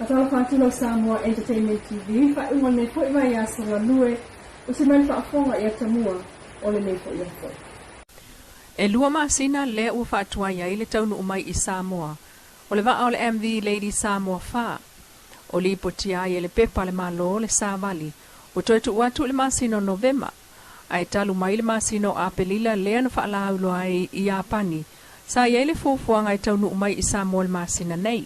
Atala whātino Samoa Entertainment TV, whaunga nei poi mai a Saranue, o se mai whaafonga i atamua o le nei poi a poi. E lua masina le ua whaatua ia i le taunu umai i Samoa, o le vaa o le MV Lady Samoa wha, o li potia i le pepa le malo le Savali, o toi tu watu le masino Novema, ai talu mai le masino a pelila lea na whaalaulo ai i Apani, sa ia le fufuanga i taunu umai i Samoa le masina nei.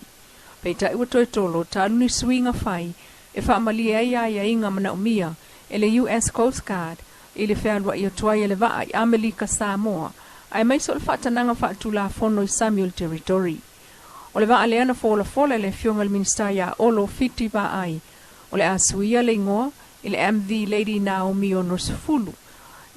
Peita iwa toi tolo talu ni swinga fai, e whaamalia ia inga mana umia, e le US Coast Guard, i le whealua i otua i le vaa i Amelika Samoa, ai mai so le whaatananga whaatula fono i Samuel Territory. O le vaa leana fola le fionga le minista ia olo fiti va ai, o le asuia le ingoa, i le MV Lady Naomi o Nosfulu,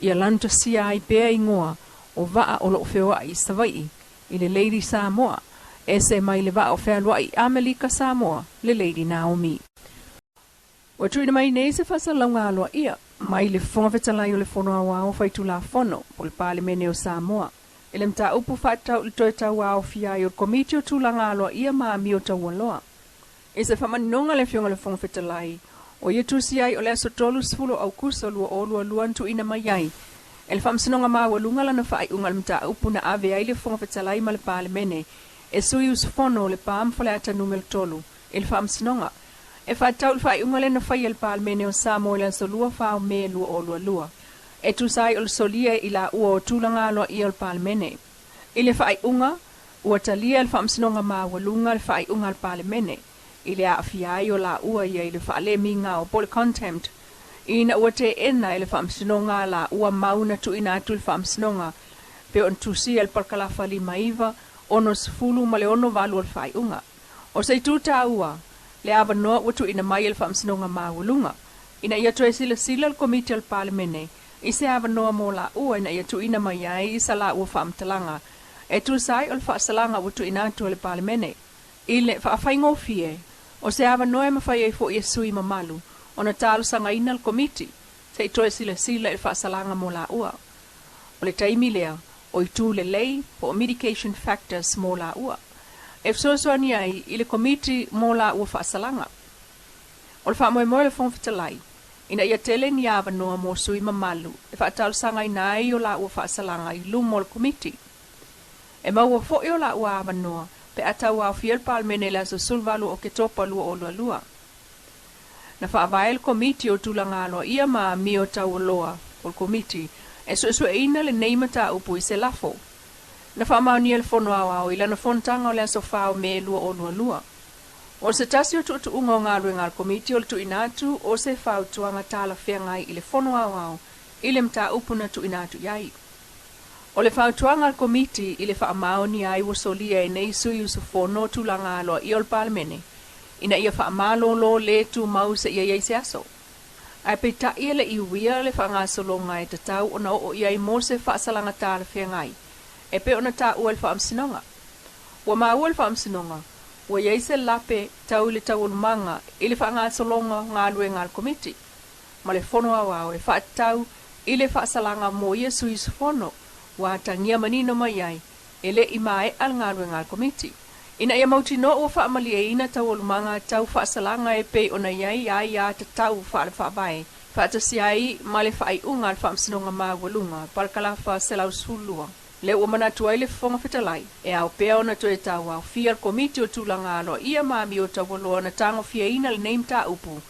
i a lanta sia ai pea ingoa, o vaa o lo feoa i Savai, i le Lady Samoa, e se mai le vaa o whealua i Amelika Samoa, le Lady Naomi. O tuina mai nei se whasalonga aloa ia, mai le fonga whetalai o le fono awa o whaitula fono, o le pale mene o Samoa. E le mta upu whatau le toi tau ao fia i o komiti o tūlanga aloa ia maa mi o tau aloa. E se whamanonga le fionga le fonga whetalai, o ia tusi ai o le aso tolu sfulo au kusa lua o lua luan tu ina mai ai. E le whamsinonga maa walunga lana whai unga le mta upu na ave ai le fonga whetalai ma le pale mene, e sui usfono le paam fale ata numel tolu, e le whamsinonga. E whaatau le whai unga le na whai el pale mene o Samoa le aso lua whao me lua o lua lua. E tusai o le solia i la ua o tūlanga aloa i o le pale mene. I le whai unga, ua talia le whamsinonga maa walunga le whai unga le pale mene. I le aafiai o la ua ia i le whaale minga o pole contempt. I na ua te ena i le whamsinonga la ua mauna tu ina atu le whamsinonga. Pe on tusi el parkalafa li maiva, ono sifulu ma le ono valu al whai unga. O sei tūta ua, le ava noa ua tu ina mai el whamsinonga maa walunga. Ina ia toe sila al komiti al pale mene. I se ava noa mo la ua ina ia tu ina mai ai i sa la ua whaamtalanga. E tu sai o le whaasalanga ua tu ina atu le pale mene. I le whaafai fie. O se ava noa ma whai ai fo i sui mamalu. O na talo sanga ina al komiti. Se i toe sila le whaasalanga mo la ua. O le taimi lea, o i tu le lei po mitigation factors mo la ua. E fsosoani ai i le komiti mo la ua whaasalanga. O le whaamoe le whongfitalai. Ina ia tele ni ava noa mo sui mamalu, e whaatau sanga ina ai o la ua whaasalanga i lumo le komiti. E maua fo'i o la ua ava noa, pe atau au fiel palmene la sa sulvalu o ke topa lua o lua lua. Na whaavai le komiti o tulanga aloa ia maa mi o tau loa o le komiti, e sue ina le neimata upu i se lafo. Na whaamau le fono au ila na fontanga o le aso whao me lua o lua lua. O se tasi o tuutu unga o ngā ruenga al komiti o le tu inatu o se whau tuanga tala whengai i le whono au i le mta upuna tu inatu iai. O le whau tuanga al komiti i le wha maoni ai o solia e nei sui usu whono tu langa aloa i ol palemene. Ina ia wha malo lo le tu mau se ia iai se aso. Ai pe ta ia le iuia le wha ngā solonga e tatau o na o iai mo se wha salanga tala whengai. E pe o na ta ua le wha amsinonga. Wa maa ua le wha amsinonga. Wa iai se lape tau le tau manga i le wha ngā solonga ngā lue ngā komiti. Ma le whono au e wha tau i le wha salanga mo ia sui su whono wa tangia manino mai ai e le i mai al ngā lue ngā komiti. Ina ia mauti no o wha amali e ina tau manga tau wha salanga e pe ona iai ai a te tau wha le wha vai. Wha tasi ai ma le wha ai unga le wha amsinonga maa walunga parkalafa se lau sulua. Le ua manatu ai le whonga whetalai, e au pea ona toe tau au fia al komiti o tūlanga aloa ia maami o tau waloa na tango fia ina le neimta upu.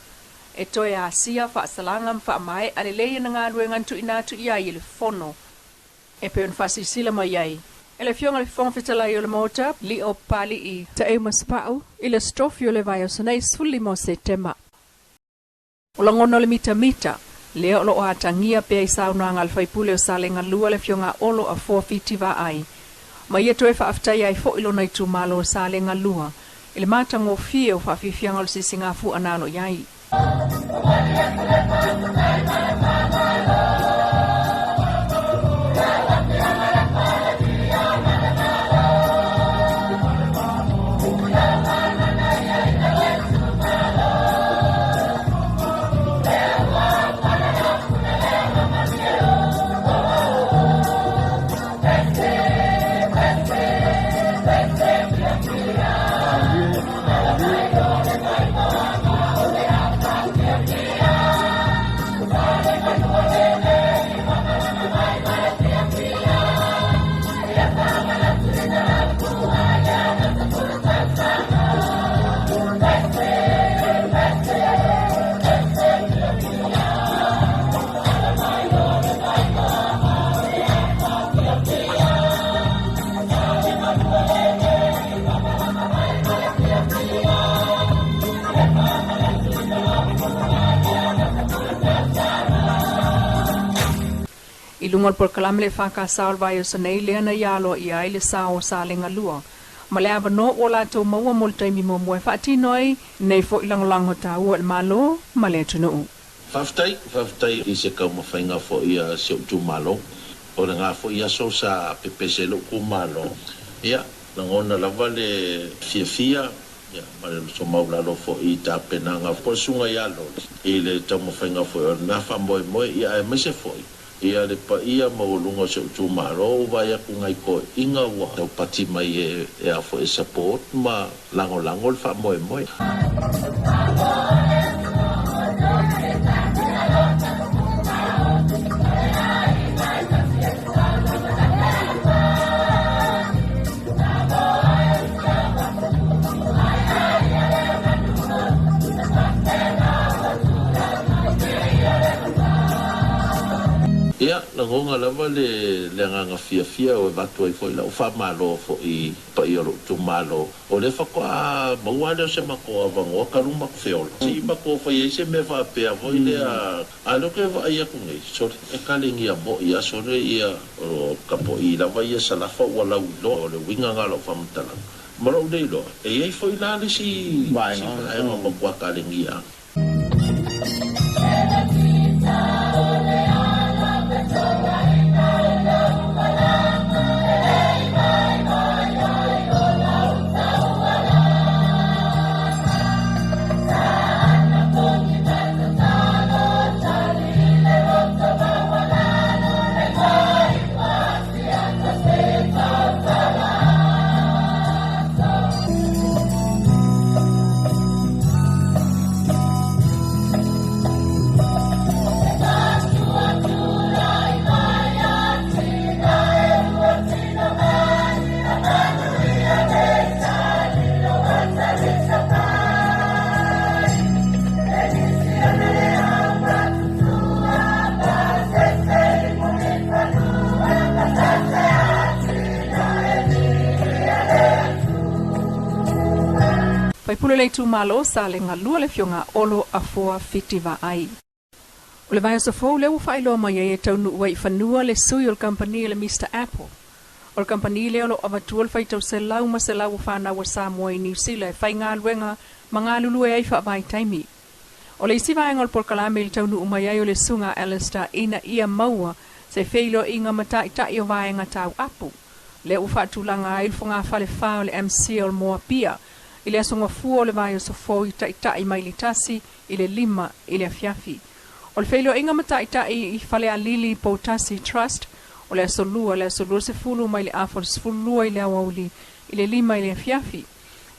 E toe a sia wha salanga mwha mai ane leia na ngā rue ngantu inatu iai le whono. E pe on whasi sila mai iai. E le fionga le whonga whetalai o le mota, li o pali i ta e maspau, i le strofi o le vai o sanei suli mo se tema. O la ngono le mita. Lea olo o atangia pea i sauna ngal whaipule o salenga lua le fionga olo a 4 fiti va ai. Ma ia toe whaaftai ai fo ilo nai tu malo o salenga lua. Ile matango fie o whaafifianga o sisinga fu anano iai. Ilungol por kalam le whakasao vai o Sene lea na ialo i ai le sao sa le ngalua. Ma le ava no o la tau maua mo le taimi mo moe whaatino ai nei fo ilangolango ta ua le malo ma le tunu. Whaftai i se kau mawhainga fo ia se utu malo. O le ngā fo ia so sa pepese lo ku malo. Ia, langona lava le fia. Ya, mare so maulalo fo i ta penanga fo sunga ialo. I le tau mawhainga fo ia na whamoe moe ia e mese fo i. Ia le pa ia maulunga se utu malo vai aku ngai ko inga wa. Tau pati mai e a fo e support ma lango le whamoe moe. Ia, langonga lava le nganga fia o watu ai foi la o whamalo fo i pa i oro tu malo. O le whakoa mauale o se mako a vangoa karuma ku whiola. Si mako fai e se me whapea foi le a loke wa ia kungai. Sore, e kalingi a mo ia sore ia o kapo i lava ia salafa ua lau lo o le winga ngalo whamatala. Marau dei lo, e ei foi la le si vai ma makua kalingi a. Pai pule lei tu malo sa le ngalua le fionga olo a foa fiti va ai. O le vai o sofou le u whailo mai e taunu ua i whanua le sui o le company le Mr. Apple. O le company le olo avatua le whaitau se lau ma se lau whana wa Samoa i New Zealand whai ngā luenga ma ngā lulu e ai wha vai taimi. O le isi vai ngol por kalame le taunu umai ai o le sunga Alistair ina ia maua se feilo inga mata i tai o vai ngā tau apu. Le u whaatulanga ai whunga whale whao le MC o moa pia. I le asonga fua o le vai o sofou i tai mai li tasi, i le lima, i le afiafi. O le feilo inga mata i tai i whale a Lili Poutasi Trust, o le asolua se fulu mai le afo se fulua i le awauli, i le lima i le afiafi.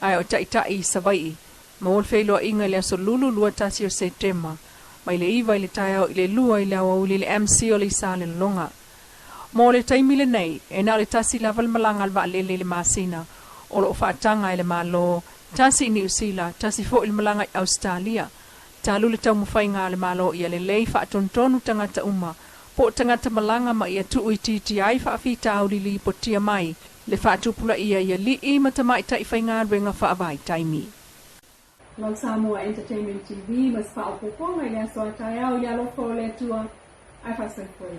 Ai o tai i savai, ma o le feilo inga i le asolulu lua tasi o Septema, mai le iwa i le taiao i le lua i le awauli, le MC o le isa le longa. Ma o le taimile nei, e na le tasi laval malanga alwa le masina, o lo whaatanga i le malo, tasi i New Zealand, tasi fo i malanga i Australia. Talu le tau mawhai ngā le malo i le lei whaatontonu tangata uma, po tangata malanga ma ia tuu i titi ai whaafi tauri li po tia mai, le whaatupula ia li i matamai tai whai ngā renga whaavai taimi. Lau Samoa Entertainment TV, mas whaapoponga i le asoa tai au i alo fo le tua, ai whasai koe.